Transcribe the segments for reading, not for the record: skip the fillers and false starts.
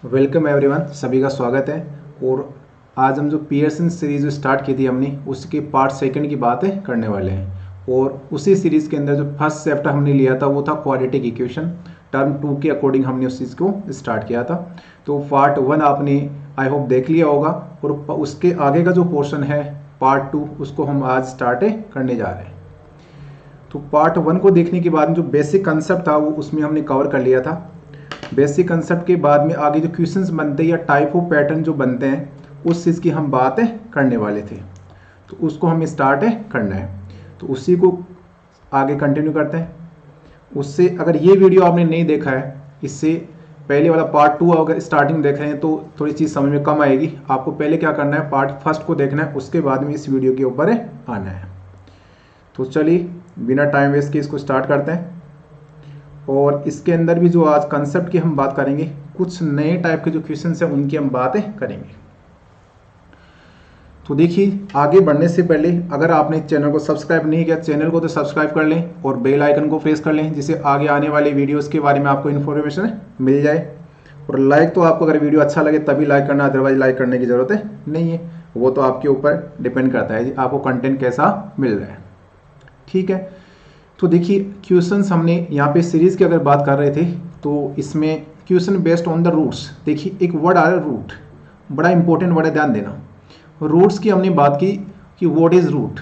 Welcome everyone, सभी का स्वागत है। और आज हम जो पियर्सन सीरीज स्टार्ट की थी हमने, उसके पार्ट सेकंड की बातें करने वाले हैं। और उसी सीरीज के अंदर जो फर्स्ट चैप्टर हमने लिया था वो था क्वाड्रेटिक इक्वेशन। टर्म 2 के अकॉर्डिंग हमने उस चीज़ को स्टार्ट किया था। तो पार्ट 1 आपने आई होप देख लिया होगा, और उसके आगे का जो पोर्शन है पार्ट 2 उसको हम आज स्टार्ट करने जा रहे हैं। तो पार्ट 1 को देखने के बाद जो बेसिक कंसेप्ट था वो उसमें हमने कवर कर लिया था। बेसिक कंसेप्ट के बाद में आगे जो क्वेश्चंस बनते हैं या टाइप ऑफ पैटर्न जो बनते हैं उस चीज़ की हम बातें करने वाले थे। तो उसको हमें स्टार्ट करना है, तो उसी को आगे कंटिन्यू करते हैं। उससे अगर ये वीडियो आपने नहीं देखा है, इससे पहले वाला पार्ट 2 अगर स्टार्टिंग देख रहे हैं तो थोड़ी चीज़ समझ में कम आएगी। आपको पहले क्या करना है, पार्ट फर्स्ट को देखना है, उसके बाद में इस वीडियो के ऊपर आना है। तो चलिए बिना टाइम वेस्ट के इसको स्टार्ट करते हैं। और इसके अंदर भी जो आज कंसेप्ट की हम बात करेंगे, कुछ नए टाइप के जो क्वेश्चंस हैं उनकी हम बातें करेंगे। तो देखिए, आगे बढ़ने से पहले अगर आपने चैनल को सब्सक्राइब नहीं किया, चैनल को तो सब्सक्राइब कर लें और बेल आइकन को प्रेस कर लें, जिससे आगे आने वाले वीडियोस के बारे में आपको इन्फॉर्मेशन मिल जाए। और लाइक तो आपको अगर वीडियो अच्छा लगे तभी लाइक करना, अदरवाइज लाइक करने की ज़रूरत नहीं है। वो तो आपके ऊपर डिपेंड करता है आपको कंटेंट कैसा मिल रहा है। ठीक है, तो देखिए क्वेश्चंस हमने यहाँ पे सीरीज की अगर बात कर रहे थे तो इसमें question based on the roots. देखिए एक वर्ड आ रहा है रूट, बड़ा इंपॉर्टेंट वर्ड है, ध्यान देना। रूट्स की हमने बात की कि what is root.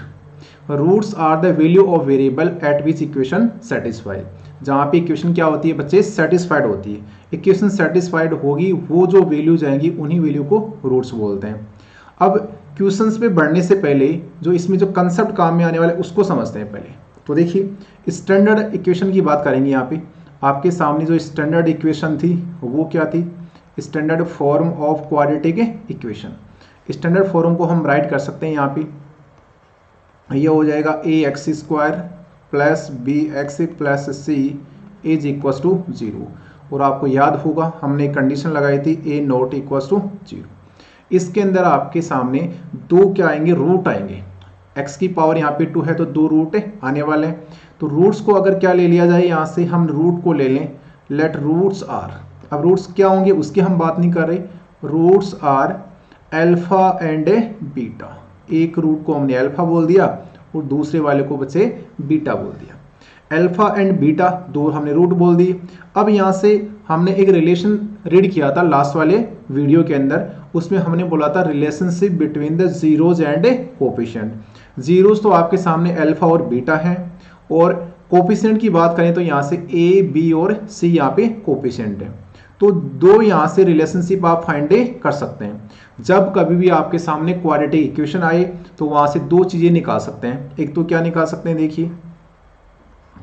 Roots are the value of variable at which equation satisfy. जहाँ पे इक्वेशन क्या होती है बच्चे, सेटिस्फाइड होती है। इक्वेशन सेटिस्फाइड होगी, वो जो वैल्यू जाएंगी उन्हीं वैल्यू को रूट्स बोलते हैं। अब क्वेश्चंस पे बढ़ने से पहले जो इसमें जो कंसेप्ट काम में आने वाले उसको समझते हैं पहले। तो देखिए स्टैंडर्ड इक्वेशन की बात करेंगे। यहाँ पे आपके सामने जो स्टैंडर्ड इक्वेशन थी वो क्या थी, standard form of quadratic equation. Standard form को हम राइट कर सकते हैं यहाँ पे, ये हो जाएगा a x square plus b x plus c is equal to 0। और आपको याद होगा हमने कंडीशन लगाई थी ए नॉट इक्वल टू 0। इसके अंदर आपके सामने दो क्या आएंगे, रूट आएंगे। x की पावर यहाँ पे 2 है तो 2 रूट आने वाले हैं। तो रूट्स को अगर क्या ले लिया जाए, यहाँ से हम रूट को ले लें, लेट रूट्स आर। अब रूट्स क्या होंगे उसकी हम बात नहीं कर रहे। Roots are alpha and beta. एक रूट को हमने अल्फा बोल दिया और दूसरे वाले को बच्चे बीटा बोल दिया। अल्फा एंड बीटा दो हमने रूट बोल दी। अब यहाँ से हमने एक रिलेशन रीड किया था लास्ट वाले वीडियो के अंदर, उसमें हमने बोला था relationship between the zeros and coefficient. Zeros तो आपके सामने अल्फा और बीटा है, और कोफिशिएंट की बात करें तो यहाँ से ए बी और सी यहाँ पे कोफिशिएंट है। तो दो यहाँ से रिलेशनशिप आप फाइंड कर सकते हैं। जब कभी भी आपके सामने क्वाड्रेटिक इक्वेशन आए तो वहां से दो चीजें निकाल सकते हैं। एक तो क्या निकाल सकते हैं, देखिए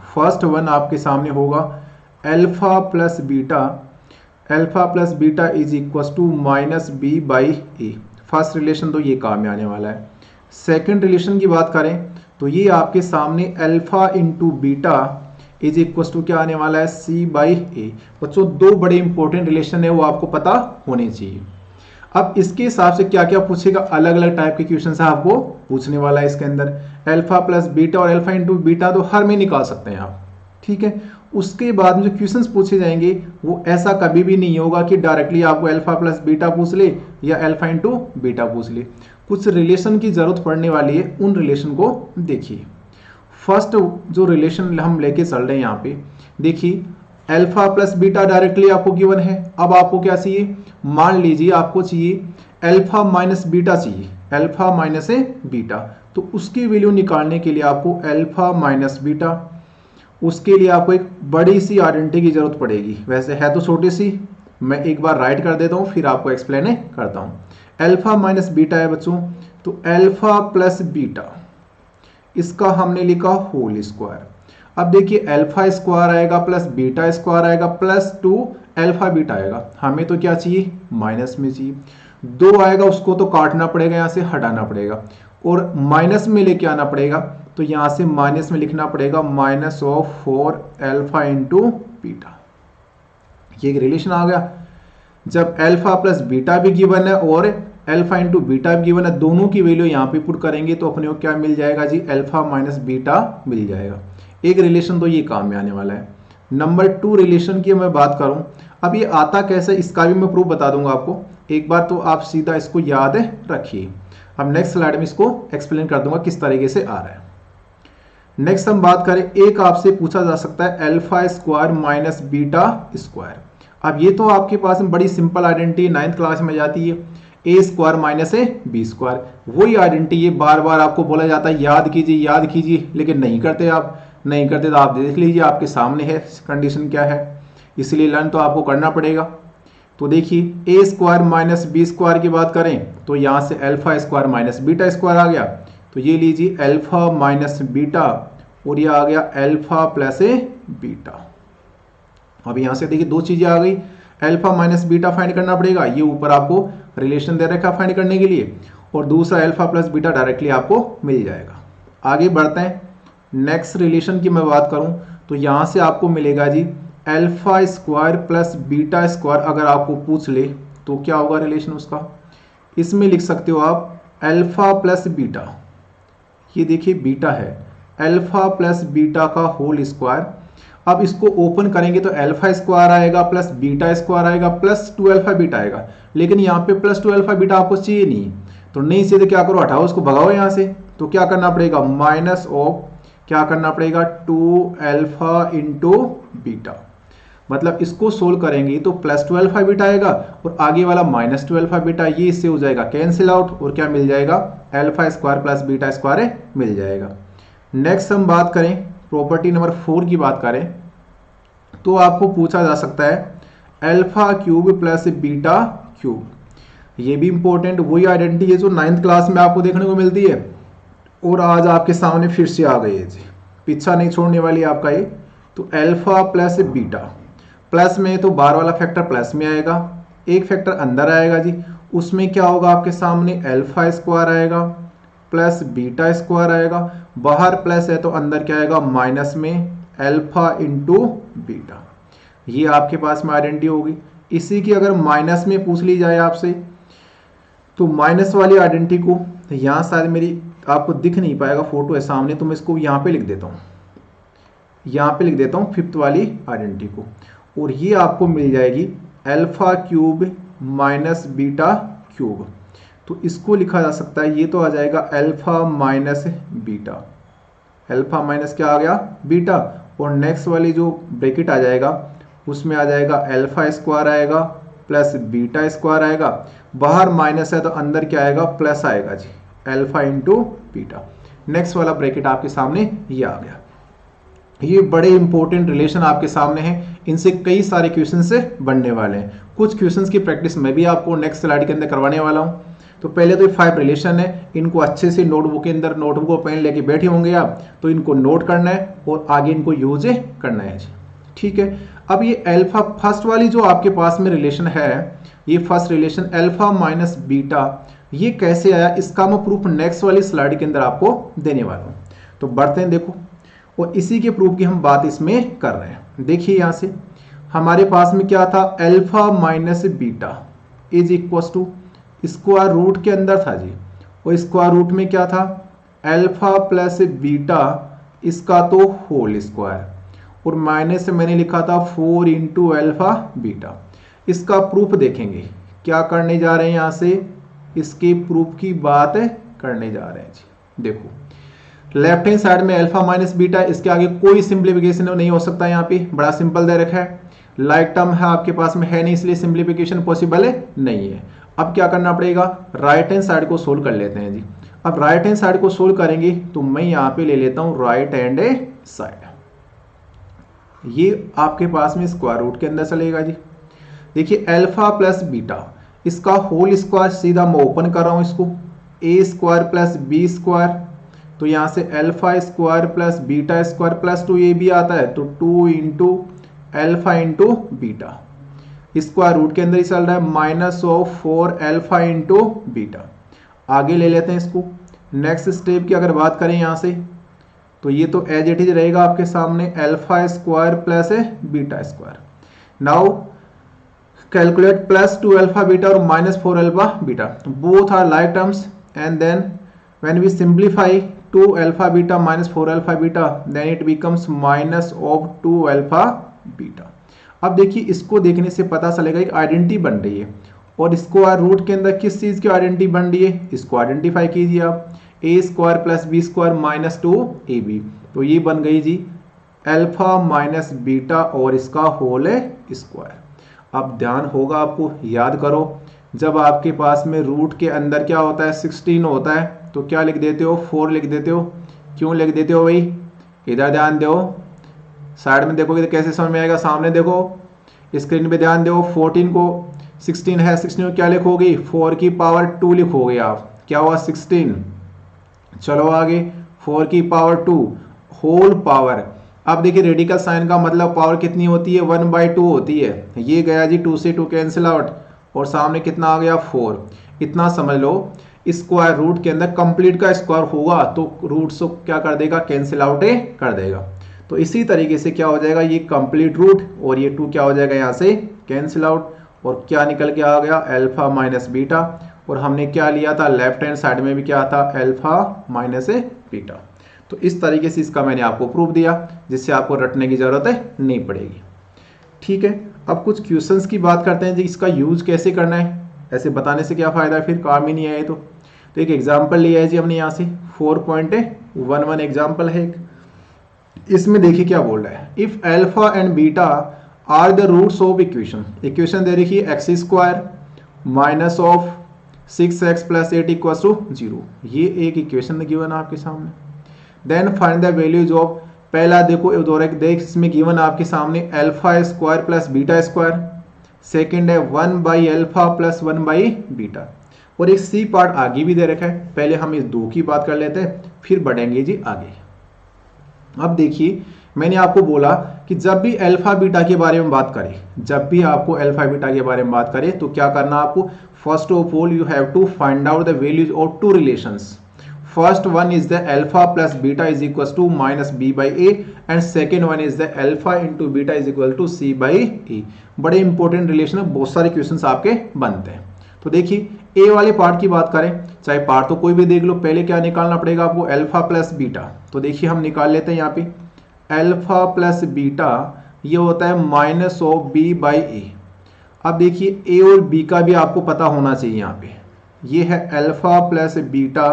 फर्स्ट वन आपके सामने होगा alpha plus beta. Alpha plus beta is equal to minus B by A. First relation तो ये काम में आने वाला है। सेकेंड रिलेशन की बात करें तो ये आपके सामने alpha into beta is equal to क्या आने वाला है, सी बाई ए। बच्चों दो बड़े इंपॉर्टेंट रिलेशन है, वो आपको पता होने चाहिए। अब इसके हिसाब से क्या क्या पूछेगा, अलग अलग टाइप के क्वेश्चन आपको पूछने वाला है इसके अंदर। अल्फा प्लस बीटा और अल्फा इंटू बीटा तो हर में निकाल सकते हैं आप, ठीक है। उसके बाद में जो क्वेश्चंस पूछे जाएंगे वो ऐसा कभी भी नहीं होगा कि डायरेक्टली आपको अल्फा प्लस बीटा पूछ ले या अल्फा इंटू बीटा पूछ ले। कुछ रिलेशन की जरूरत पड़ने वाली है, उन रिलेशन को देखिए। फर्स्ट जो रिलेशन हम लेके चल रहे हैं यहाँ पे, देखिए अल्फा प्लस बीटा डायरेक्टली आपको गिवन है। अब आपको क्या चाहिए, मान लीजिए आपको चाहिए अल्फा माइनस बीटा चाहिए, अल्फा माइनस बीटा। तो उसकी वैल्यू निकालने के लिए आपको अल्फा माइनस बीटा, उसके लिए आपको एक बड़ी सी आइडेंटिटी की जरूरत पड़ेगी। वैसे है तो छोटी सी, मैं एक बार राइट कर देता हूँ फिर आपको एक्सप्लेन करता हूँ। अल्फा माइनस बीटा है बच्चों, तो अल्फा प्लस बीटा इसका हमने लिखा होल स्क्वायर। अब देखिए अल्फा स्क्वायर आएगा प्लस बीटा स्क्वायर आएगा प्लस 2 अल्फा बीटा आएगा। हमें तो क्या चाहिए, माइनस में चाहिए। 2 आएगा उसको तो काटना पड़ेगा, यहाँ से हटाना पड़ेगा और माइनस में लेके आना पड़ेगा। तो यहाँ से माइनस में लिखना पड़ेगा minus of 4 alpha into beta. ये एक रिलेशन आ गया। जब अल्फा प्लस बीटा भी गिवन है और अल्फा इंटू बीटा भी गिवन है, दोनों की वैल्यू यहाँ पे पुट करेंगे तो अपने को क्या मिल जाएगा जी, अल्फा माइनस बीटा मिल जाएगा। एक रिलेशन तो ये काम में आने वाला है। नंबर 2 रिलेशन की मैं बात करूं, अब ये आता कैसे, इसका भी मैं प्रूफ बता दूंगा आपको। एक बार तो आप सीधा इसको याद रखिए। अब नेक्स्ट स्लाइड में इसको एक्सप्लेन कर दूंगा किस तरीके से आ रहा है। नेक्स्ट हम बात करें, एक आपसे पूछा जा सकता है alpha square minus beta square. अब ये तो आपके पास में बड़ी सिंपल आइडेंटिटी 9th क्लास में जाती है, a square minus a b square. वही आइडेंटिटी ये बार बार आपको बोला जाता है याद कीजिए, लेकिन नहीं करते आप। नहीं करते तो आप देख लीजिए आपके सामने है कंडीशन क्या है, इसलिए लर्न तो आपको करना पड़ेगा। तो देखिए a square minus b square की बात करें तो यहाँ से alpha square minus beta square आ गया। तो ये लीजिए अल्फा माइनस बीटा और ये आ गया अल्फा प्लस ए बीटा। अब यहाँ से देखिए दो चीजें आ गई, अल्फा माइनस बीटा फाइंड करना पड़ेगा, ये ऊपर आपको रिलेशन दे रखा फाइंड करने के लिए, और दूसरा अल्फा प्लस बीटा डायरेक्टली आपको मिल जाएगा। आगे बढ़ते हैं, नेक्स्ट रिलेशन की मैं बात करूं तो यहाँ से आपको मिलेगा जी alpha square plus beta square. अगर आपको पूछ ले तो क्या होगा रिलेशन उसका, इसमें लिख सकते हो आप अल्फा प्लस बीटा, ये देखिए बीटा है, अल्फा प्लस बीटा का होल स्क्वायर। अब इसको ओपन करेंगे तो अल्फा स्क्वायर आएगा प्लस बीटा स्क्वायर आएगा प्लस 2 अल्फा बीटा आएगा, लेकिन यहाँ पे प्लस 2 अल्फा बीटा आपको चाहिए नहीं, तो नहीं चाहिए तो क्या करो, हटाओ उसको, भगाओ यहाँ से। तो क्या करना पड़ेगा, माइनस ऑफ क्या करना पड़ेगा 2 अल्फा इंटू बीटा। मतलब इसको सोल्व करेंगे तो प्लस 2 अल्फा बीटा आएगा और आगे वाला माइनस 2 अल्फा बीटा, ये इससे हो जाएगा कैंसिल आउट और क्या मिल जाएगा, alpha square plus beta square मिल जाएगा। नेक्स्ट हम बात करें प्रॉपर्टी नंबर 4 की बात करें तो आपको पूछा जा सकता है alpha cube plus beta cube. ये भी इंपॉर्टेंट वही आइडेंटिटी है जो 9th क्लास में आपको देखने को मिलती है और आज आपके सामने फिर से आ गई है जी, पीछा नहीं छोड़ने वाली आपका ये। तो अल्फा प्लस बीटा, प्लस में तो बार वाला फैक्टर प्लस में आएगा, एक फैक्टर अंदर आएगा जी, उसमें क्या होगा आपके सामने अल्फा स्क्वायर आएगा प्लस बीटा स्क्वायर आएगा, बाहर प्लस है तो अंदर क्या आएगा माइनस में अल्फा इंटू बीटा। ये आपके पास में आइडेंटिटी होगी। इसी की अगर माइनस में पूछ ली जाए आपसे तो माइनस वाली आइडेंटिटी को, यहाँ शायद मेरी आपको दिख नहीं पाएगा, फोटो है सामने, तो मैं इसको यहाँ पे लिख देता हूँ, यहाँ पे लिख देता हूँ 5th वाली आइडेंटिटी को, और ये आपको मिल जाएगी alpha cube minus beta cube. तो इसको लिखा जा सकता है, ये तो आ जाएगा alpha minus beta, alpha minus क्या आ गया बीटा, और नेक्स्ट वाली जो ब्रैकेट आ जाएगा उसमें आ जाएगा अल्फा स्क्वायर आएगा प्लस बीटा स्क्वायर आएगा, बाहर माइनस है तो अंदर क्या आएगा प्लस आएगा जी, अल्फा इंटू बीटा। नेक्स्ट वाला ब्रैकेट आपके सामने ये आ गया। ये बड़े इंपॉर्टेंट रिलेशन आपके सामने हैं, इनसे कई सारे क्वेश्चन से बनने वाले हैं। कुछ क्वेश्चंस की प्रैक्टिस मैं भी आपको नेक्स्ट स्लाइड के अंदर करवाने वाला हूं। तो पहले तो 5 रिलेशन है, इनको अच्छे से नोटबुक के अंदर, नोटबुक और पेन लेके बैठे होंगे आप, तो इनको नोट करना है और आगे इनको यूज करना है। ठीक है, अब ये अल्फा फर्स्ट वाली जो आपके पास में रिलेशन है, ये first relation alpha minus beta, ये कैसे आया इसका मैं प्रूफ नेक्स्ट वाली स्लाइड के अंदर आपको देने वाला हूं। तो बढ़ते हैं, देखो, और इसी के प्रूफ की हम बात इसमें कर रहे हैं। देखिए यहां से हमारे पास में क्या था, alpha minus beta is equal to square root के अंदर था जी, और स्क्वायर रूट में क्या था अल्फा प्लस बीटा, इसका तो होल स्क्वायर, और माइनस से मैंने लिखा था 4 इंटू अल्फा बीटा। इसका प्रूफ देखेंगे, क्या करने जा रहे हैं, यहां से इसके प्रूफ की बात करने जा रहे हैं जी। देखो लेफ्ट हैंड साइड में अल्फा माइनस बीटा, इसके आगे कोई सिंप्लीफिकेशन नहीं हो सकता, यहाँ पे बड़ा सिंपल दे रखा है, लाइक टर्म है आपके पास में है नहीं, इसलिए सिंप्लीफिकेशन पॉसिबल नहीं है। अब क्या करना पड़ेगा, राइट हैंड साइड को सोल्व कर लेते हैं जी। अब राइट हैंड साइड को सोल्व करेंगे तो मैं यहाँ पे ले लेता हूँ राइट हैंड साइड, ये आपके पास में स्क्वायर रूट के अंदर चलेगा जी। देखिए अल्फा प्लस बीटा, इसका होल स्क्वायर सीधा मैं ओपन कर रहा हूं इसको, A square plus B square, तो यहां से alpha square plus beta square plus 2 ये भी आता है, तो 2 into alpha into beta, square root के अंदर ही चल रहा है, minus of 4 alpha into beta. आगे ले लेते हैं इसको, नेक्स्ट स्टेप की अगर बात करें यहां से, तो ये तो एज इट इज रहेगा आपके सामने, alpha square plus beta square. Now calculate plus 2 alpha beta और minus 4 alpha beta, both are like terms, and then when we simplify 2 alpha beta minus 4 alpha beta, then it becomes minus of 2 alpha beta. अब देखिए इसको देखने से पता चलेगा एक identity बन रही है, और स्क्वायर रूट के अंदर किस चीज़ की आइडेंटिटी बन रही है, इसको आइडेंटिफाई कीजिए आप। A square plus B square minus 2ab, तो ये बन गई जी अल्फा माइनस बीटा और इसका होल स्क्वायर। अब ध्यान होगा आपको, याद करो जब आपके पास में रूट के अंदर क्या होता है 16 होता है तो क्या लिख देते हो 4 लिख देते हो। क्यों लिख देते हो भाई, इधर ध्यान दो, साइड में देखोगे तो कैसे समझ में आएगा, सामने देखो स्क्रीन पे ध्यान दो। 14 को 16 है, 16 को क्या लिखोगे 4 की पावर 2 लिखोगे आप, क्या हुआ 16। चलो आगे 4 की पावर 2 होल पावर। अब देखिए रेडिकल साइन का मतलब पावर कितनी होती है 1/2 होती है। ये गया जी 2 से 2 कैंसिल आउट, और सामने कितना आ गया 4। इतना समझ लो स्क्वायर रूट के अंदर कंप्लीट का स्क्वायर होगा तो रूट से क्या कर देगा कैंसिल आउट कर देगा। तो इसी तरीके से क्या हो जाएगा ये कंप्लीट रूट, और ये 2 क्या हो जाएगा यहाँ से कैंसिल आउट, और क्या निकल के आ गया अल्फा माइनस बीटा। और हमने क्या लिया था लेफ्ट हैंड साइड में भी क्या था अल्फा माइनस बीटा। तो इस तरीके से इसका मैंने आपको प्रूफ दिया जिससे आपको रटने की जरूरत नहीं पड़ेगी। ठीक है, अब कुछ क्वेश्चंस की बात करते हैं जी, इसका यूज कैसे करना है, ऐसे बताने से क्या फायदा है, फिर काम ही नहीं आए। तो एक एग्जाम्पल लिया है जी हमने यहाँ से 4.11 एग्जाम्पल है एक। इसमें देखिए क्या बोल रहा है, if alpha and beta are the roots of equation. Equation दे रखी है x square minus of 6x plus 8 equal to 0। ये एक इक्वेशन गिवन आपके सामने। Then find the values of, पहला देखो देख इसमें गिवन आपके सामने alpha square plus beta square. Second है 1 अल्फा प्लस 1 बीटा, और एक सी पार्ट आगे भी दे रखा है। पहले हम इस दो की बात कर लेते हैं फिर बढ़ेंगे जी आगे। अब देखिए मैंने आपको बोला कि जब भी अल्फा बीटा के बारे में बात करें, जब भी आपको अल्फा बीटा के बारे में बात करें तो क्या करना आपको, first of all you have to find out the values of two relations. First one is the alpha plus beta is equals to minus b by a, and second one is the alpha into beta is equal to c by e। बड़े important relation है, बहुत सारे questions आपके बनते हैं। तो देखिए ए वाले पार्ट की बात करें, चाहे पार्ट तो कोई भी देख लो, पहले क्या निकालना पड़ेगा आपको अल्फा प्लस बीटा। तो देखिए हम निकाल लेते हैं यहाँ पे अल्फा प्लस बीटा, ये होता है माइनस ऑफ बी बाई ए। अब देखिए ए और बी का भी आपको पता होना चाहिए, यहाँ पे ये है alpha plus beta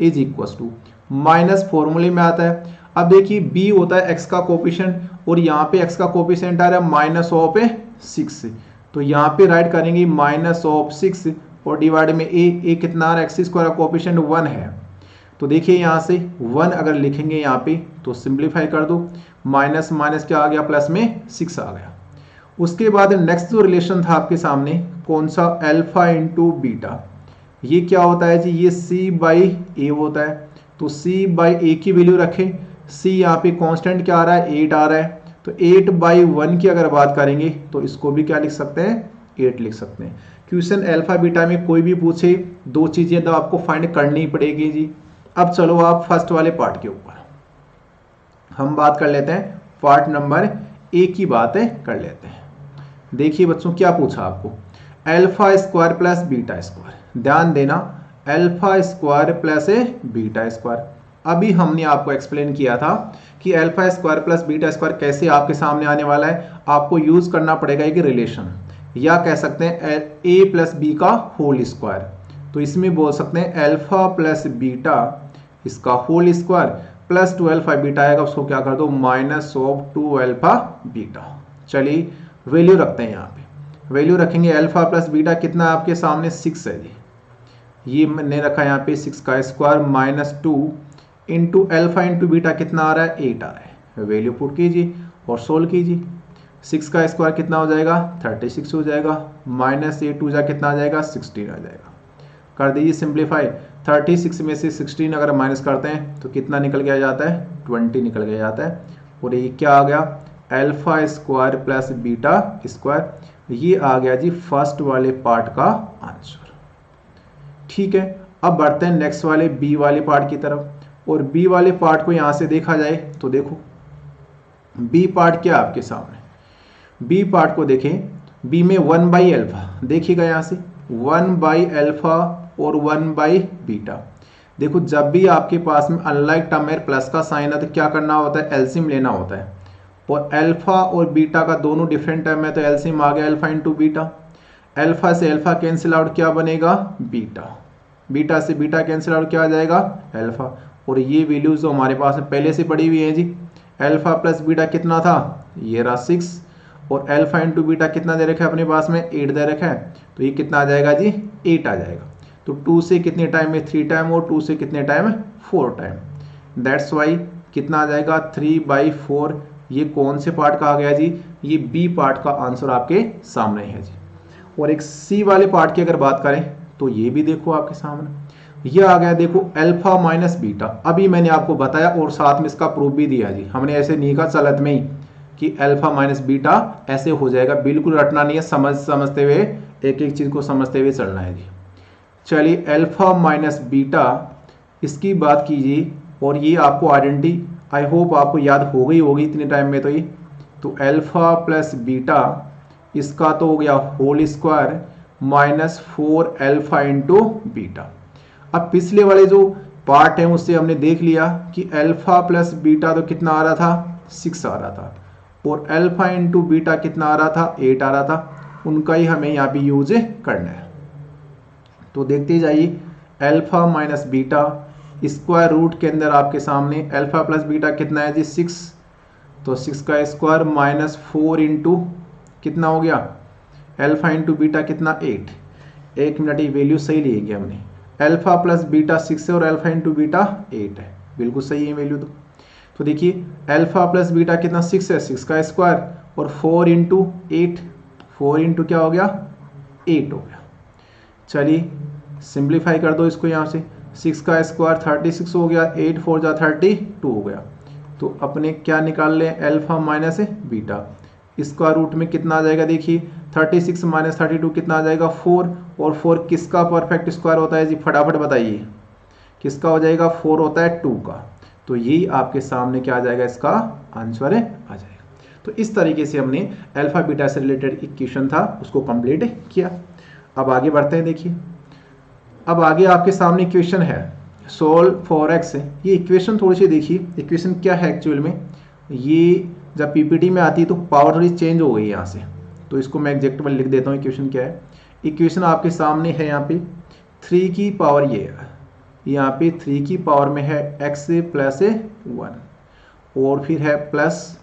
is equal to minus फॉर्मूले में आता है। अब देखिए b होता है x का कोफिशिएंट, और यहाँ पे x का कोफिशिएंट आ रहा है माइनस ऑफ 6, तो यहाँ पे राइट करेंगे माइनस ऑफ 6 और डिवाइड में a कितना आ रहा है x स्क्वायर का कोफिशिएंट 1 है। तो देखिए यहाँ से 1 अगर लिखेंगे यहाँ पे तो सिंप्लीफाई कर दो, माइनस माइनस क्या आ गया प्लस में 6 आ गया। उसके बाद नेक्स्ट जो रिलेशन था आपके सामने कौन सा, अल्फा इंटू बीटा। ये क्या होता है जी, ये c बाई ए होता है। तो c बाई ए की वैल्यू रखें, c यहाँ पे कांस्टेंट क्या आ रहा है 8 आ रहा है, तो 8/1 की अगर बात करेंगे तो इसको भी क्या लिख सकते हैं 8 लिख सकते हैं। क्वेश्चन अल्फा बीटा में कोई भी पूछे दो चीजें तो आपको फाइंड करनी पड़ेगी जी। अब चलो आप फर्स्ट वाले पार्ट के ऊपर हम बात कर लेते हैं, पार्ट नंबर ए की बात कर लेते हैं। देखिए बच्चों क्या पूछा आपको, alpha square plus beta square. ध्यान देना alpha square plus beta square. अभी हमने आपको एक्सप्लेन किया था कि alpha square plus beta square कैसे आपके सामने आने वाला है। आपको यूज करना पड़ेगा एक रिलेशन, या कह सकते हैं ए प्लस बी का होल स्क्वायर। तो इसमें बोल सकते हैं अल्फा प्लस बीटा इसका whole square plus 2 alpha beta आएगा, उसको क्या कर दो माइनस ऑफ 2 अल्फा बीटा। चलिए वैल्यू रखते हैं, यहाँ पे वैल्यू रखेंगे अल्फा प्लस बीटा कितना आपके सामने 6 है जी, ये मैंने रखा यहाँ पे 6 का square minus 2 into alpha into beta कितना आ रहा है 8 आ रहा है। वैल्यू पुट कीजिए और सोल्व कीजिए। 6 का स्क्वायर कितना हो जाएगा 36 हो जाएगा, माइनस 8 टू जा कितना आ जाएगा 16 आ जाएगा। कर दीजिए सिंप्लीफाई, 36 में से 16 अगर माइनस करते हैं तो कितना निकल के आ जाता है 20 निकल के जाता है। और ये क्या आ गया alpha square plus beta square. ये आ गया जी फर्स्ट वाले पार्ट का आंसर। ठीक है, अब बढ़ते हैं नेक्स्ट वाले बी वाले पार्ट की तरफ। और बी वाले पार्ट को यहां से देखा जाए तो देखो बी पार्ट क्या आपके सामने, बी पार्ट को देखें, बी में 1 अल्फा देखिएगा यहाँ से 1 अल्फा और 1 बीटा। देखो जब भी आपके पास में अनलाइक टर्म है प्लस का साइन है तो क्या करना होता है एलसीएम लेना होता है। और अल्फा और बीटा का दोनों डिफरेंट टर्म है तो एलसीएम आ गया अल्फा इंटू बीटा। अल्फा से अल्फा कैंसिल आउट क्या बनेगा बीटा, बीटा से बीटा कैंसिल आउट क्या आ जाएगा अल्फा। और ये वैल्यूज जो हमारे पास पहले से पड़ी हुई है जी, अल्फा प्लस बीटा कितना था ये रहा 6 और अल्फा इंटू बीटा कितना दे रखा है अपने पास में 8 दे रखा है तो ये कितना आ जाएगा जी 8 आ जाएगा। तो 2 से कितने टाइम में 3 टाइम और 2 से कितने टाइम है 4 टाइम। दैट्स वाई कितना आ जाएगा 3/4। ये कौन से पार्ट का आ गया जी, ये बी पार्ट का आंसर आपके सामने है जी। और एक सी वाले पार्ट की अगर बात करें तो ये भी देखो आपके सामने ये आ गया, देखो अल्फा माइनस बीटा। अभी मैंने आपको बताया और साथ में इसका प्रूफ भी दिया जी, हमने ऐसे नहीं कहा चलत में ही कि अल्फा माइनस बीटा ऐसे हो जाएगा, बिल्कुल रटना नहीं है, समझते हुए एक एक चीज को समझते हुए चलना है जी। चलिए अल्फा माइनस बीटा इसकी बात कीजिए और ये आपको आइडेंटिटी आई होप आपको याद हो गई होगी इतने टाइम में। तो ये तो अल्फा प्लस बीटा इसका तो हो गया whole square minus 4 alpha into beta. अब पिछले वाले जो पार्ट है उससे हमने देख लिया कि अल्फा प्लस बीटा तो कितना आ रहा था 6 आ रहा था और अल्फा इंटू बीटा कितना आ रहा था 8 आ रहा था, उनका ही हमें यहाँ पे यूज करना है। तो देखते जाइए alpha minus beta square root के अंदर आपके सामने अल्फा प्लस बीटा कितना है जी 6, तो 6 का स्क्वायर माइनस 4 इंटू कितना हो गया अल्फा इंटू बीटा कितना 8। एक मिनट ये वैल्यू सही लिएगी हमने, अल्फा प्लस बीटा 6 है और अल्फा इंटू बीटा 8 है, बिल्कुल सही है वैल्यू। तो देखिए अल्फा प्लस बीटा कितना 6 है, 6 का स्क्वायर और 4 इंटू 8, 4 इंटू क्या हो गया 8 हो गया। चलिए सिंप्लीफाई कर दो इसको, यहाँ से 6 का स्क्वायर 36 हो गया, 8 4 जा 32 हो गया। तो अपने क्या निकाल लें अल्फा माइनस बीटा, इसका रूट में कितना आ जाएगा देखिए 36 माइनस 32 कितना आ जाएगा 4 और 4 किसका परफेक्ट स्क्वायर होता है जी फटाफट बताइए, किसका हो जाएगा 4 होता है 2 का। तो यही आपके सामने क्या आ जाएगा इसका आंसर है आ जाएगा। तो इस तरीके से हमने अल्फा बीटा से रिलेटेड इक्वेशन था उसको कंप्लीट किया। अब आगे बढ़ते हैं, देखिए अब आगे आपके सामने इक्वेशन है सोल्व फॉर एक्स। ये इक्वेशन थोड़ी सी देखिए, इक्वेशन क्या है एक्चुअल में, ये जब पीपीटी में आती है तो पावर थोड़ी चेंज हो गई यहाँ से, तो इसको मैं एग्जैक्ट में लिख देता हूँ। इक्वेशन क्या है, इक्वेशन आपके सामने है यहाँ पे 3 की पावर ये है, यहाँ पे 3 की पावर में है x प्लस 1 और फिर है प्लस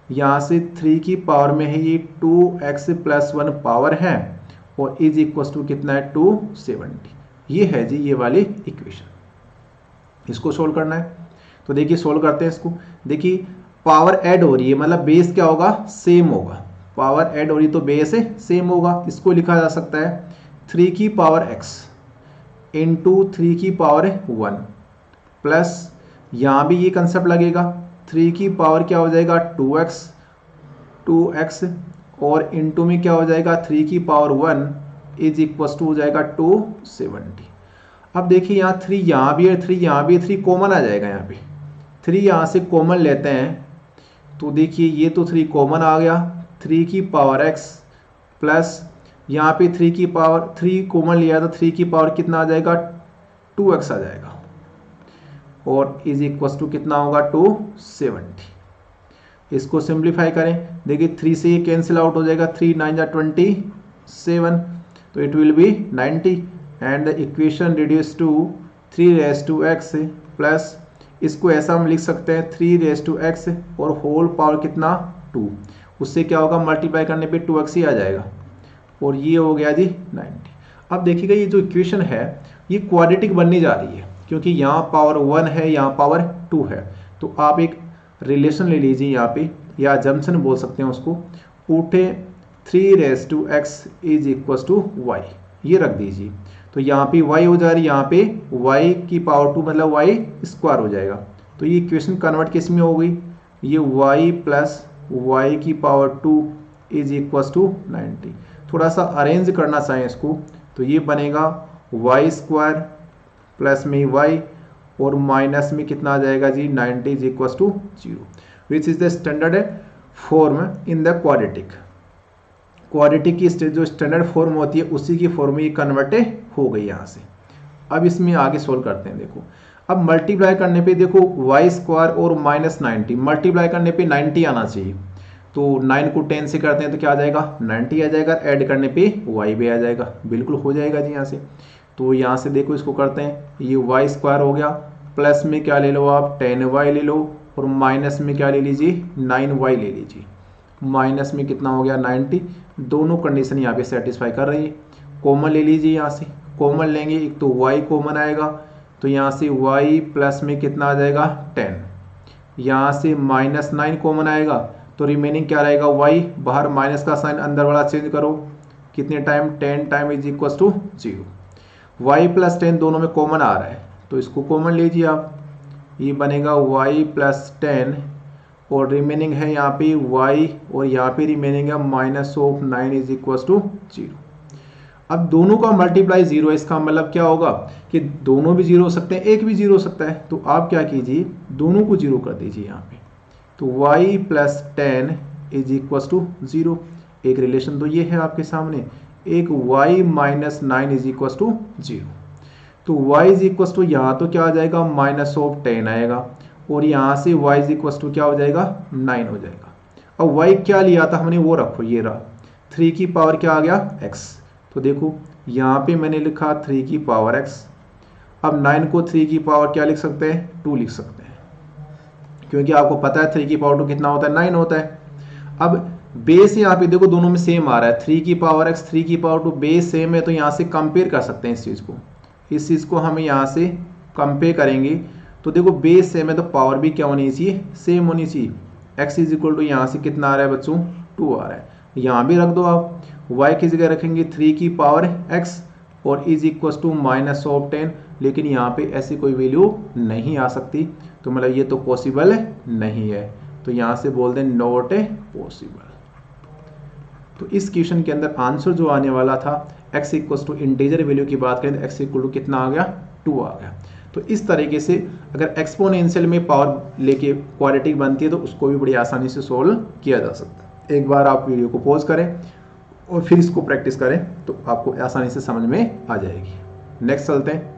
यहाँ से 3 की पावर में है ये 2x प्लस 1 पावर है और इज इक्वल टू कितना है 270। ये है जी ये वाली इक्वेशन, इसको सोल्व करना है। तो देखिए सोल्व करते हैं इसको। देखिए पावर ऐड हो रही है मतलब बेस क्या होगा सेम होगा, पावर ऐड हो रही तो बेस सेम होगा। इसको लिखा जा सकता है 3 की पावर x इंटू 3 की पावर 1 प्लस यहाँ भी ये कंसेप्ट लगेगा 3 की पावर क्या हो जाएगा 2x और इंटू में क्या हो जाएगा 3 की पावर 1 इज इक्वल टू हो जाएगा 270। अब देखिए यहाँ 3 यहाँ भी है 3 यहाँ भी 3 कॉमन आ जाएगा, यहाँ पे 3 यहाँ से कॉमन लेते हैं तो देखिए ये तो 3 कॉमन आ गया, 3 की पावर x प्लस यहाँ पे 3 की पावर 3 कॉमन लिया तो 3 की पावर कितना आ जाएगा 2x आ जाएगा और इज इक्वल टू कितना होगा 270। इसको सिंप्लीफाई करें, देखिए 3 से ये कैंसिल आउट हो जाएगा, 3 9 जा 27 तो it will be 90 and the equation reduce to 3 raise to x plus इसको ऐसा हम लिख सकते हैं 3 रेज़ टू x और होल पावर कितना 2, उससे क्या होगा मल्टीप्लाई करने पे 2x ही आ जाएगा और ये हो गया जी 90। अब देखिएगा ये जो इक्वेशन है ये क्वाड्रेटिक बनने जा रही है क्योंकि यहाँ पावर 1 है यहाँ पावर 2 है। तो आप एक रिलेशन ले लीजिए यहाँ पे या जंक्शन बोल सकते हैं उसको, उठे 3 raise to x is equal to y ये रख दीजिए। तो यहाँ पे y हो जा रही है, यहाँ पे y की पावर 2 मतलब y स्क्वायर हो जाएगा। तो ये इक्वेशन कन्वर्ट किस में हो गई, ये y प्लस y की पावर 2 इज इक्वल टू 90। थोड़ा सा अरेंज करना चाहें इसको तो ये बनेगा y स्क्वायर प्लस में y और माइनस में कितना आ जाएगा जी 90 is equal to 0 which is the standard form in the quadratic. Quadratic की जो स्टैंडर्ड फॉर्म होती है उसी की फॉर्म में ये कन्वर्ट हो गई यहाँ से। अब इसमें आगे सोल्व करते हैं। देखो अब मल्टीप्लाई करने पे देखो y स्क्वायर और माइनस 90 मल्टीप्लाई करने पे 90 आना चाहिए तो 9 को 10 से करते हैं तो क्या आ जाएगा 90 आ जाएगा, ऐड करने पे y भी आ जाएगा, बिल्कुल हो जाएगा जी यहाँ से। तो यहाँ से देखो इसको करते हैं, ये y स्क्वायर हो गया, प्लस में क्या ले लो आप 10y ले लो, और माइनस में क्या ले लीजिए 9y ले लीजिए, माइनस में कितना हो गया 90। दोनों कंडीशन यहाँ पे सेटिस्फाई कर रही है। कॉमन ले लीजिए, यहाँ से कॉमन लेंगे, एक तो y कॉमन आएगा, तो यहाँ से y प्लस में कितना आ जाएगा 10, यहाँ से -9 कॉमन आएगा, तो रिमेनिंग क्या रहेगा y, बाहर माइनस का साइन अंदर वाला चेंज करो, कितने time 10 time is equal to 0, y plus 10 दोनों में कॉमन आ रहा है तो इसको कॉमन लीजिए आप, ये बनेगा y प्लस 10 और रिमेनिंग है यहाँ पे y और यहाँ पे रिमेनिंग है -9 इज इक्वल टू 0। अब दोनों का मल्टीप्लाई 0 है, इसका मतलब क्या होगा कि दोनों भी 0 हो सकते हैं, एक भी 0 हो सकता है, तो आप क्या कीजिए दोनों को 0 कर दीजिए यहाँ पे, तो y plus 10 is equal to 0। एक रिलेशन तो ये है आपके सामने, एक y minus 9 is equal to 0, तो y इज इक्वल टू यहाँ तो क्या आ जाएगा -10 आएगा, और यहाँ से y इज इक्वल टू क्या हो जाएगा 9 हो जाएगा। अब y क्या लिया था हमने वो रखो, ये रहा 3 की पावर क्या आ गया x, तो देखो यहाँ पे मैंने लिखा 3 की पावर x, अब 9 को 3 की पावर क्या लिख सकते हैं 2 लिख सकते हैं, क्योंकि आपको पता है 3 की पावर 2 कितना होता है 9 होता है। अब बेस यहाँ पे देखो दोनों में सेम आ रहा है, 3 की पावर x 3 की पावर 2 बेस सेम है, तो यहाँ से कंपेयर कर सकते हैं इस चीज़ को, इस चीज़ को हमें यहाँ से कंपेयर करेंगे तो देखो बेस सेम है तो पावर भी क्या होनी चाहिए सेम होनी चाहिए। x इज इक्वल टू यहाँ से कितना आ रहा है बच्चों 2 आ रहा है, यहाँ भी रख दो आप, y की जगह रखेंगे 3 की पावर x और इज इक्वल टू -10, लेकिन यहाँ पे ऐसी कोई वैल्यू नहीं आ सकती, तो मतलब ये तो पॉसिबल नहीं है, तो यहाँ से बोल दें नॉट पॉसिबल। तो इस क्वेश्चन के अंदर आंसर जो आने वाला था x equal to integer value की बात करें तो x इक्वल टू कितना आ गया 2 आ गया। तो इस तरीके से अगर एक्सपोनेंशियल में पावर लेके क्वाड्रेटिक बनती है तो उसको भी बड़ी आसानी से सोल्व किया जा सकता है। एक बार आप वीडियो को पॉज करें और फिर इसको प्रैक्टिस करें तो आपको आसानी से समझ में आ जाएगी। नेक्स्ट चलते हैं।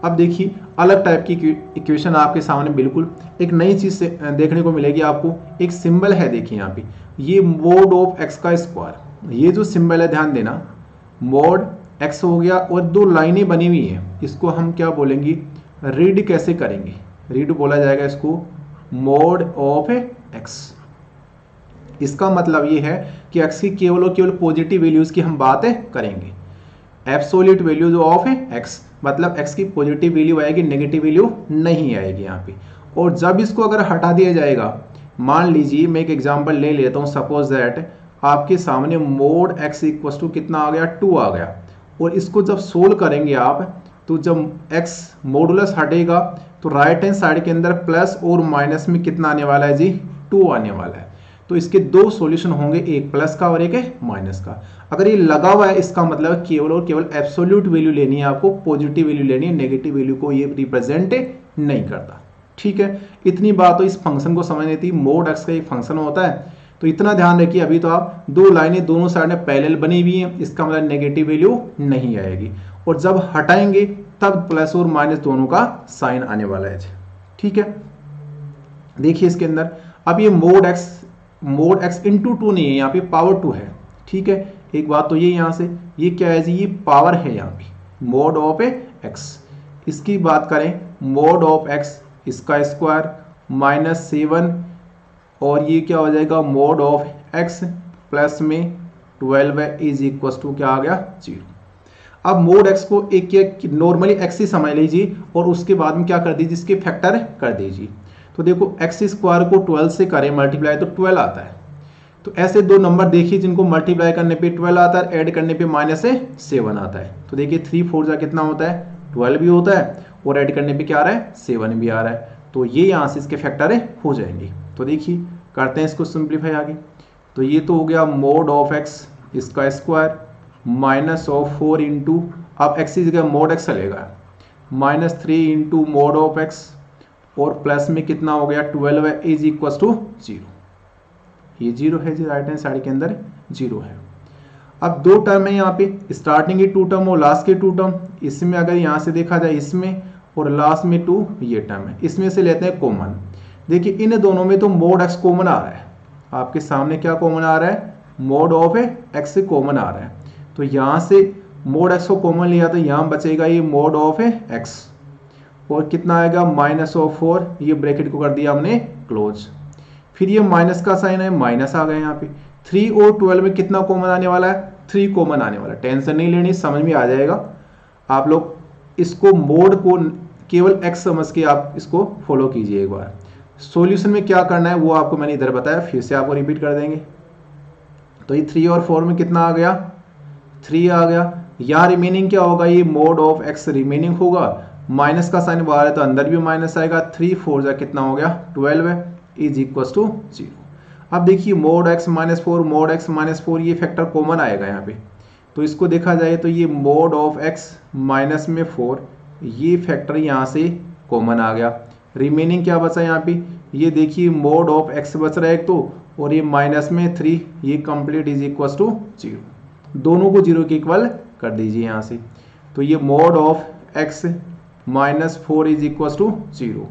अब देखिए अलग टाइप की इक्वेशन आपके सामने बिल्कुल एक नई चीज से देखने को मिलेगी आपको। एक सिंबल है, देखिए यहाँ पे ये मोड ऑफ एक्स का स्क्वायर, ये जो सिंबल है ध्यान देना, मोड एक्स हो गया और दो लाइनें बनी हुई हैं, इसको हम क्या बोलेंगे रीड कैसे करेंगे, रीड बोला जाएगा इसको मोड ऑफ एक्स। इसका मतलब ये है कि एक्स की केवल और केवल पॉजिटिव वैल्यूज की हम बात करेंगे, एब्सोल्यूट वैल्यूज ऑफ एक्स, मतलब एक्स की पॉजिटिव वैल्यू आएगी नेगेटिव वैल्यू नहीं आएगी यहाँ पे। और जब इसको अगर हटा दिया जाएगा, मान लीजिए मैं एक एग्जांपल ले लेता हूँ, सपोज दैट आपके सामने मोड एक्स इक्वल टू कितना आ गया 2 आ गया, और इसको जब सोल्व करेंगे आप तो जब x मॉडुलस हटेगा तो राइट हैंड साइड के अंदर प्लस और माइनस में कितना आने वाला है जी 2 आने वाला है। तो इसके दो सॉल्यूशन होंगे, एक प्लस का और एक माइनस का। अगर ये लगा हुआ है इसका मतलब केवल और केवल एब्सोल्यूट वैल्यू लेनी है आपको, पॉजिटिव वैल्यू लेनी है, नेगेटिव वैल्यू को ये रिप्रेजेंट नहीं करता। ठीक है, इतनी बात तो इस फंक्शन को समझनी थी। मोड एक्स का एक फंक्शन होता है, तो इतना ध्यान रखिए। अभी तो आप दो लाइनें दोनों साइड में पैरेलल बनी हुई हैं, इसका मतलब नेगेटिव वैल्यू नहीं आएगी, और जब हटाएंगे तब प्लस और माइनस दोनों का साइन आने वाला है। ठीक है, देखिए इसके अंदर अब ये मोड एक्स इंटू 2 नहीं है, यहाँ पे पावर 2 है। ठीक है, एक बात तो ये यहाँ से ये क्या है जी, ये पावर है यहाँ पे मोड ऑफ एक्स। इसकी बात करें मोड ऑफ एक्स इसका स्क्वायर -7, और ये क्या हो जाएगा मोड ऑफ एक्स प्लस में 12 इज इक्वल टू क्या आ गया 0। अब मोड एक्स को एक नॉर्मली एक्स ही समझ लीजिए और उसके बाद में क्या कर दीजिए, इसके फैक्टर कर दीजिए। तो देखो एक्स स्क्वायर को 12 से करें मल्टीप्लाई तो 12 आता है। तो ऐसे दो नंबर देखिए जिनको मल्टीप्लाई करने पे 12 आता है, ऐड करने पे -7 आता है। तो देखिए 3 4 जा कितना होता है 12 भी होता है, और ऐड करने पे क्या आ रहा है 7 भी आ रहा है। तो ये यहाँ से इसके फैक्टर हो जाएंगे। तो देखिए करते हैं इसको सिंप्लीफाई आगे। तो ये तो हो गया मोड ऑफ एक्स इसका स्क्वायर -4 इंटू, अब एक्स की जगह मोड एक्स चलेगा, -3 इंटू मोड ऑफ एक्स, और प्लस में कितना हो गया 12 इज इक्वल टू 0। ये 0 है जी, राइट हैंड साइड के अंदर 0 है। अब दो टर्म है यहाँ पे, स्टार्टिंग की 2 टर्म और लास्ट के 2 टर्म। इसमें अगर यहाँ से देखा जाए इसमें और लास्ट में 2 ये टर्म है, इसमें से लेते हैं कॉमन। देखिए इन दोनों में तो मोड एक्स कॉमन आ रहा है। आपके सामने क्या कॉमन आ रहा है, मोड ऑफ एक्स कॉमन आ रहा है। तो यहाँ से मोड एक्स को कॉमन लिया तो यहाँ बचेगा ये मोड ऑफ एक्स, और कितना आएगा माइनस ऑफ 4, ये ब्रैकेट को कर दिया हमने क्लोज। फिर ये माइनस का साइन है, माइनस आ गया यहाँ पे। 3 और 12 में कितना कॉमन आने वाला है, 3 कॉमन आने वाला है। टेंशन नहीं लेनी, समझ में आ जाएगा। आप लोग इसको मोड को केवल x समझ के आप इसको फॉलो कीजिए एक बार। सॉल्यूशन में क्या करना है वो आपको मैंने इधर बताया, फिर से आपको रिपीट कर देंगे। तो ये 3 और 4 में कितना आ गया, 3 आ गया। यहाँ रिमेनिंग क्या होगा, ये मोड ऑफ x रिमेनिंग होगा। माइनस का साइन बाहर है तो अंदर भी माइनस आएगा। 3 4 जा कितना हो गया 12 है, इज इक्वल टू 0। अब देखिए mode x minus 4, mode x minus 4, ये फैक्टर कॉमन आएगा यहाँ पे। तो इसको देखा जाए तो ये मोड ऑफ x माइनस में 4, ये फैक्टर यहाँ से कॉमन आ गया। रिमेनिंग क्या बचा यहाँ पे, ये देखिए मोड ऑफ x बच रहा है एक तो, और ये माइनस में 3, ये कंप्लीट इज इक्वल टू 0। दोनों को 0 के इक्वल कर दीजिए यहाँ से। तो ये mod of x minus 4 is equal to 0।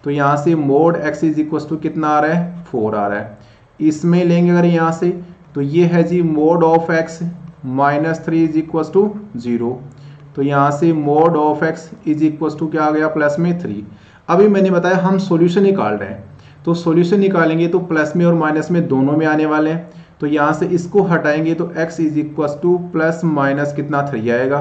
तो यहाँ से mod x is equal to कितना आ रहा है, 4 आ रहा है। इसमें लेंगे अगर यहाँ से तो ये है जी mod of x minus 3 is equal to 0। तो यहाँ से mod of x is equal to क्या आ गया, प्लस में 3। अभी मैंने बताया हम सॉल्यूशन निकाल रहे हैं, तो सॉल्यूशन निकालेंगे तो प्लस में और माइनस में दोनों में आने वाले हैं। तो यहाँ से इसको हटाएंगे तो x is equal two plus minus कितना 3 आएगा,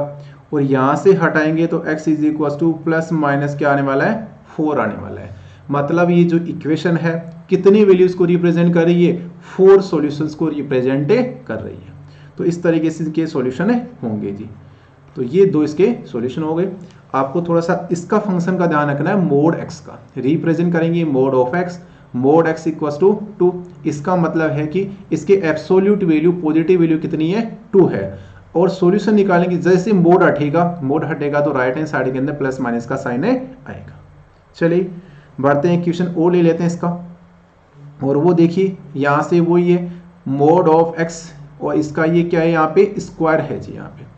और यहाँ से हटाएंगे तो x is equal two plus minus क्या आने वाला है, 4 आने वाला है। मतलब ये जो इक्वेशन है कितनी वैल्यूज को रिप्रेजेंट कर रही है, 4 सॉल्यूशंस को रिप्रेजेंट कर रही है। तो इस तरीके से इसके सॉल्यूशन होंगे जी। तो ये दो इसके सॉल्यूशन हो गए। आपको थोड़ा सा इसका फंक्शन का ध्यान रखना है, मोड x का रिप्रेजेंट करेंगे mod of x, mod x equal to 2। इसका मतलब है कि इसके एब्सोल्यूट वैल्यू पॉजिटिव वैल्यू कितनी है, 2 है। और सॉल्यूशन निकालेंगे जैसे मोड हटेगा तो राइट हैंड साइड के अंदर प्लस माइनस का साइन आएगा। चलिए बढ़ते हैं, क्वेश्चन और ले लेते हैं इसका। और वो देखिए यहाँ से वो ये मोड ऑफ x, और इसका ये क्या है यहाँ पे स्क्वायर है जी यहाँ पे।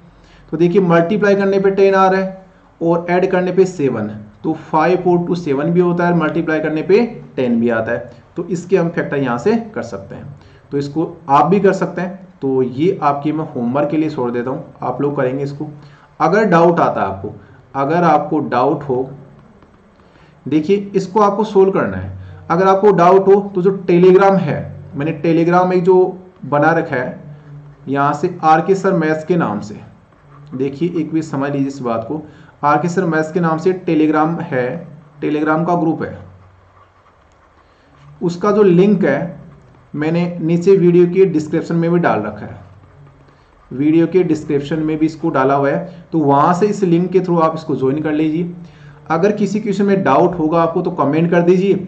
तो देखिए मल्टीप्लाई करने पे 10 आ रहा है और ऐड करने पे 7, तो 5 और 2 7 भी होता है, मल्टीप्लाई करने पे 10 भी आता है। तो इसके हम फैक्टर यहाँ से कर सकते हैं, तो इसको आप भी कर सकते हैं। तो ये आपकी मैं होमवर्क के लिए छोड़ देता हूँ, आप लोग करेंगे इसको। अगर डाउट आता है आपको, अगर आपको डाउट हो, देखिए इसको आपको सोल्व करना है। अगर आपको डाउट हो तो जो टेलीग्राम है, मैंने टेलीग्राम एक जो बना रखा है यहाँ से RK सर मैथ्स के नाम से, देखिए एक भी समझ लीजिए इस बात को। RK सर मैथ्स के नाम से टेलीग्राम है, टेलीग्राम का ग्रुप है। उसका जो लिंक है मैंने नीचे वीडियो के डिस्क्रिप्शन में भी डाल रखा है, वीडियो के डिस्क्रिप्शन में भी इसको डाला हुआ है। तो वहां से इस लिंक के थ्रू आप इसको ज्वाइन कर लीजिए। अगर किसी क्वेश्चन में डाउट होगा आपको तो कमेंट कर दीजिए।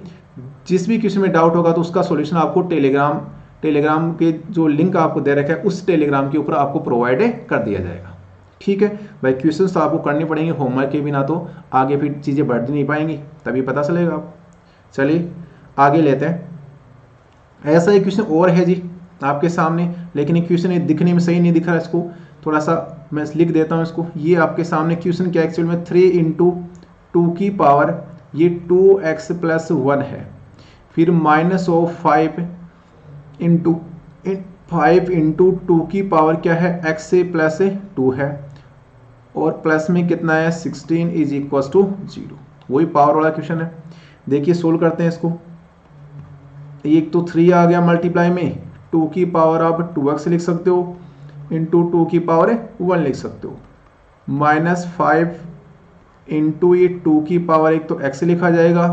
जिस भी क्वेश्चन में डाउट होगा तो उसका सॉल्यूशन आपको टेलीग्राम के जो लिंक आपको दे रखा है उस टेलीग्राम के ऊपर आपको प्रोवाइड कर दिया जाएगा। ठीक है भाई, क्वेश्चंस तो आपको करने पड़ेंगे, होमवर्क के बिना तो आगे फिर चीज़ें बढ़ नहीं पाएंगी, तभी पता चलेगा आपको। चलिए आगे लेते हैं। ऐसा एक क्वेश्चन और है जी आपके सामने, लेकिन एक क्वेश्चन दिखने में सही नहीं दिख रहा, इसको थोड़ा सा मैं लिख देता हूँ इसको। ये आपके सामने क्वेश्चन क्या एक्चुअल में 3 इंटू 2 की पावर ये 2x प्लस 1 है, फिर माइनस ऑफ 5 इंटू 2 की पावर क्या है x से प्लस 2 है, और प्लस में कितना है 16 इज इक्वल टू 0। वही पावर वाला क्वेश्चन है। देखिए सोल्व करते हैं इसको। एक तो 3 आ गया मल्टीप्लाई में, 2 की पावर आप 2x लिख सकते हो, इंटू 2 की पावर 1 लिख सकते हो, माइनस 5 इंटू ये 2 की पावर एक तो x लिखा जाएगा,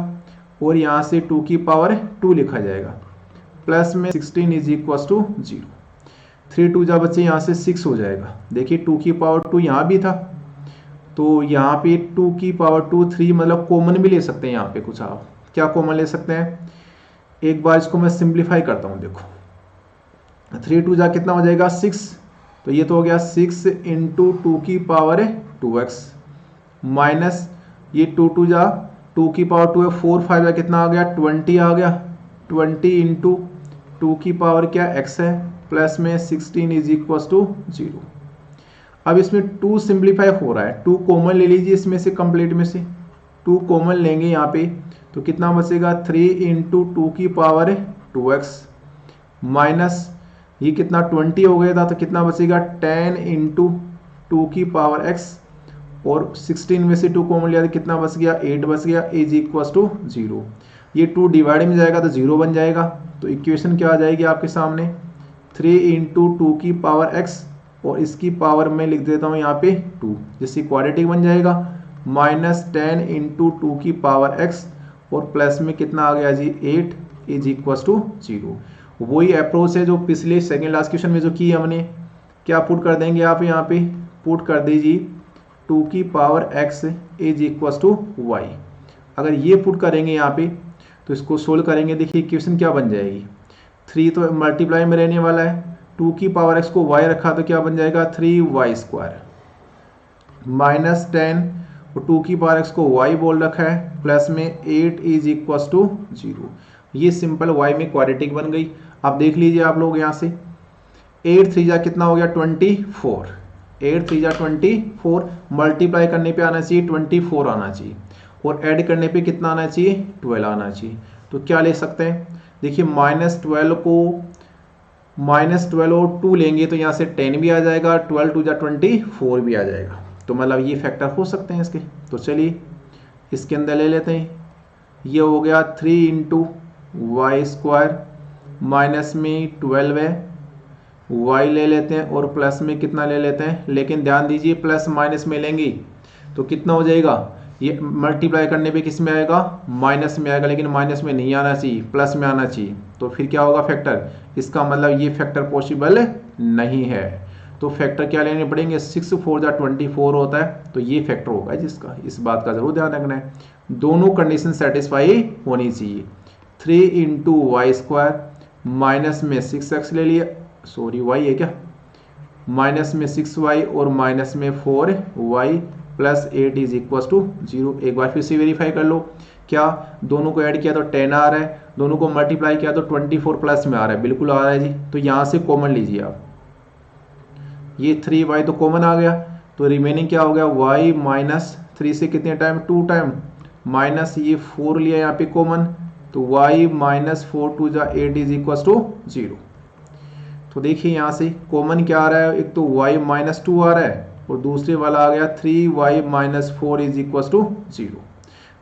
और यहाँ से 2 की पावर 2 लिखा जाएगा, प्लस में 16 इज इक्वल टू 0। 3 2 जा बच्चे यहाँ से 6 हो जाएगा। देखिए 2 की पावर 2 यहाँ भी था, तो यहाँ पे 2 की पावर 2 3 मतलब कॉमन भी ले सकते हैं। यहाँ पे कुछ आप क्या कॉमन ले सकते हैं, एक बार इसको मैं सिंप्लीफाई करता हूँ। देखो 3 2 जा कितना हो जाएगा 6, तो ये तो हो गया 6 इंटू 2 की पावर 2x, माइनस ये 2 2 जा 2 की पावर 2 है, 4 5 जा कितना आ गया 20 आ गया, 20 इंटू 2 की पावर क्या x है, प्लस में 16 इज इक्वल टू 0। अब इसमें 2 सिंप्लीफाई हो रहा है, 2 कॉमन ले लीजिए इसमें से, कंप्लीट में से 2 कॉमन लेंगे यहाँ पे, तो कितना बचेगा 3 इंटू 2 की पावर 2x, माइनस ये कितना 20 हो गया था, तो कितना बचेगा 10 इंटू 2 की पावर x, और 16 में से 2 कॉमन लिया तो कितना बच गया 8 बच गया, इज इक्वल टू 0। ये 2 डिवाइड में जाएगा तो 0 बन जाएगा। तो इक्वेशन क्या आ जाएगी आपके सामने 3 इंटू 2 की पावर x, और इसकी पावर में लिख देता हूँ यहाँ पे 2, जिससे क्वाड्रेटिक बन जाएगा। माइनस 10 इंटू 2 की पावर x, और प्लस में कितना आ गया जी 8, इज इक्वल टू 0। वही अप्रोच है जो पिछले सेकेंड लास्ट क्वेश्चन में जो की हमने। क्या पुट कर देंगे आप यहाँ पे, पुट कर दीजिए 2 की power x is equal to y। अगर ये पुट करेंगे यहाँ पे तो इसको सोल्व करेंगे, देखिए इक्वेशन क्या बन जाएगी 3 तो मल्टीप्लाई में रहने वाला है, 2 की पावर x को y रखा तो क्या बन जाएगा 3y स्क्वायर, माइनस 10 और 2 की पावर x को y बोल रखा है, प्लस में 8 इज इक्वल टू 0। ये सिंपल y में क्वाड्रेटिक बन गई। अब देख लीजिए आप लोग यहाँ से 8 3 जा कितना हो गया 24, 8 3 जा 24, मल्टीप्लाई करने पे आना चाहिए 24 आना चाहिए, और ऐड करने पे कितना आना चाहिए 12 आना चाहिए। तो क्या ले सकते हैं, देखिए -12 और 2 लेंगे तो यहाँ से 10 भी आ जाएगा, 12 2 जा 24 भी आ जाएगा। तो मतलब ये फैक्टर हो सकते हैं इसके। तो चलिए इसके अंदर ले लेते हैं, ये हो गया 3 इंटू वाई स्क्वायर, माइनस में 12 है, y ले लेते हैं, और प्लस में कितना ले लेते हैं, लेकिन ध्यान दीजिए प्लस माइनस में लेंगे तो कितना हो जाएगा, ये मल्टीप्लाई करने पे किस में आएगा माइनस में आएगा, लेकिन माइनस में नहीं आना चाहिए, प्लस में आना चाहिए। तो फिर क्या होगा फैक्टर, इसका मतलब ये फैक्टर पॉसिबल नहीं है। तो फैक्टर क्या लेने पड़ेंगे 6 4 जा 24 होता है, तो ये फैक्टर होगा जिसका, इस बात का जरूर ध्यान रखना है। दोनों कंडीशन सेटिस्फाई होनी चाहिए। 3 इंटू वाई स्क्वायर, माइनस में 6x ले लिया, सॉरी y है क्या, माइनस में 6y और माइनस में 4y plus 8 is equal to 0। एक बार फिर से वेरीफाई कर लो, क्या दोनों को ऐड किया तो 10 आ रहा है, दोनों को मल्टीप्लाई किया तो 24 प्लस में आ रहा है, बिल्कुल आ रहा है जी। तो यहाँ से कॉमन लीजिए आप, ये 3y तो कॉमन आ गया, तो रिमेनिंग क्या हो गया y माइनस 3 से कितने टाइम 2 टाइम, माइनस ये 4 लिया यहाँ पे कॉमन, तो y माइनस 4 2 जा 8 इज इक्वल टू 0। तो देखिए यहाँ से कॉमन क्या आ रहा है, एक तो y माइनस 2 आ रहा है, और दूसरे वाला आ गया 3y minus 4 is equal to 0।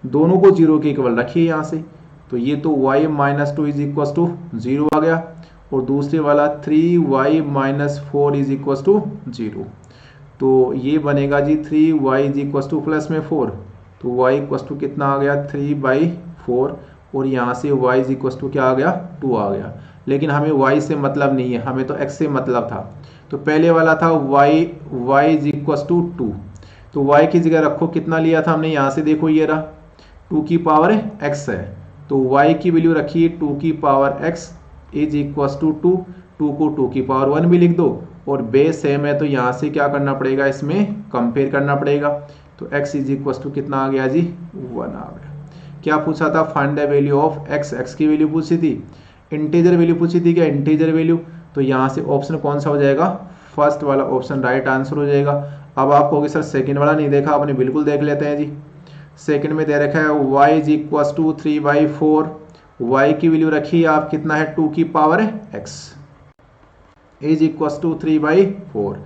दोनों को 0 के इक्वल रखिए यहाँ से, तो ये तो y minus 2 is equal to 0 आ गया, और दूसरे वाला 3y minus 4 is equal to 0। तो ये बनेगा जी 3y is equal two plus में 4, तो y इक्वल टू कितना आ गया 3/4, और यहाँ से y इज इक्वल टू क्या आ गया 2 आ गया। लेकिन हमें y से मतलब नहीं है, हमें तो x से मतलब था। तो पहले वाला था y इज इक्वल टू 2, तो y की जगह रखो, कितना लिया था हमने, यहाँ से देखो ये रहा 2 की पावर x है, तो y की वैल्यू रखिए 2 की power x is equal to 2 को 2 की पावर 1 भी लिख दो, और बेस सेम है तो यहाँ से क्या करना पड़ेगा, इसमें कंपेयर करना पड़ेगा। तो x इज इक्वल टू कितना आ गया जी 1 आ गया। क्या पूछा था, find the value of x की वैल्यू पूछी थी, इंटीजर वैल्यू पूछी थी क्या, इंटीजर वैल्यू। तो यहाँ से ऑप्शन कौन सा हो जाएगा, फर्स्ट वाला ऑप्शन राइट आंसर हो जाएगा। अब आप कहोगे सर सेकंड वाला नहीं देखा आपने, बिल्कुल देख लेते हैं जी। सेकंड में दे रखा है y is equal to 3/4, y की वैल्यू रखी आप कितना है 2 की power x is equal to 3/4,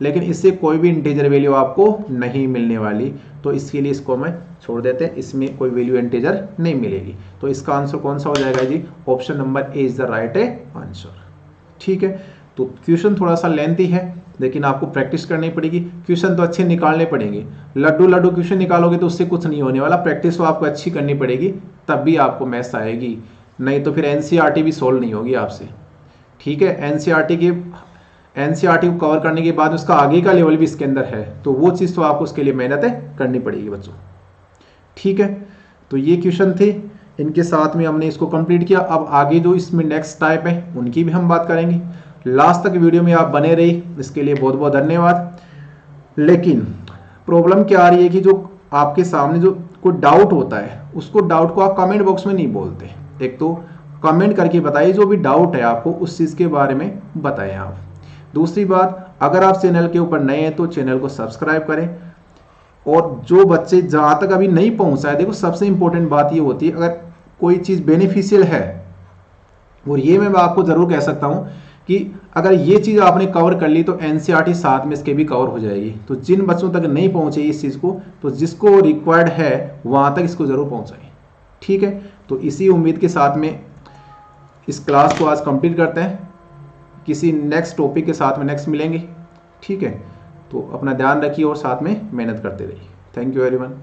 लेकिन इससे कोई भी इंटीजर वैल्यू आपको नहीं मिलने वाली, तो इसके लिए इसको मैं छोड़ देते हैं, इसमें कोई वैल्यू इंटीजर नहीं मिलेगी। तो इसका आंसर कौन सा हो जाएगा जी, option number a is the right answer. ठीक है, तो क्वेश्चन थोड़ा सा लेंथी है, लेकिन आपको प्रैक्टिस करनी पड़ेगी, क्वेश्चन तो अच्छे निकालने पड़ेंगे। लड्डू क्वेश्चन निकालोगे तो उससे कुछ नहीं होने वाला, प्रैक्टिस तो आपको अच्छी करनी पड़ेगी, तब भी आपको मैथ्स आएगी, नहीं तो फिर एनसीईआरटी भी सोल्व नहीं होगी आपसे। ठीक है, एनसीईआरटी को कवर करने के बाद उसका आगे का लेवल भी इसके अंदर है, तो वो चीज़ तो आपको उसके लिए मेहनत करनी पड़ेगी बच्चों। ठीक है, तो ये क्वेश्चन थे, इनके साथ में हमने इसको कंप्लीट किया। अब आगे जो इसमें नेक्स्ट टाइप है उनकी भी हम बात करेंगे। लास्ट तक वीडियो में आप बने रही, इसके लिए बहुत बहुत धन्यवाद। लेकिन प्रॉब्लम क्या आ रही है कि जो आपके सामने जो कोई डाउट होता है, उसको डाउट को आप कमेंट बॉक्स में नहीं बोलते। एक तो कमेंट करके बताइए जो भी डाउट है आपको, उस चीज़ के बारे में बताएं आप। दूसरी बात, अगर आप चैनल के ऊपर नए हैं तो चैनल को सब्सक्राइब करें, और जो बच्चे जहाँ तक अभी नहीं पहुँचा है, देखो सबसे इंपॉर्टेंट बात ये होती है, अगर कोई चीज़ बेनिफिशियल है और ये मैं आपको ज़रूर कह सकता हूँ कि अगर ये चीज़ आपने कवर कर ली तो एनसीईआरटी साथ में इसके भी कवर हो जाएगी। तो जिन बच्चों तक नहीं पहुँचे इस चीज़ को, तो जिसको रिक्वायर्ड है वहाँ तक इसको ज़रूर पहुँचाएं। ठीक है, तो इसी उम्मीद के साथ में इस क्लास को आज कंप्लीट करते हैं। किसी नेक्स्ट टॉपिक के साथ में नेक्स्ट मिलेंगे। ठीक है, तो अपना ध्यान रखिए और साथ में मेहनत करते रहिए। Thank you everyone.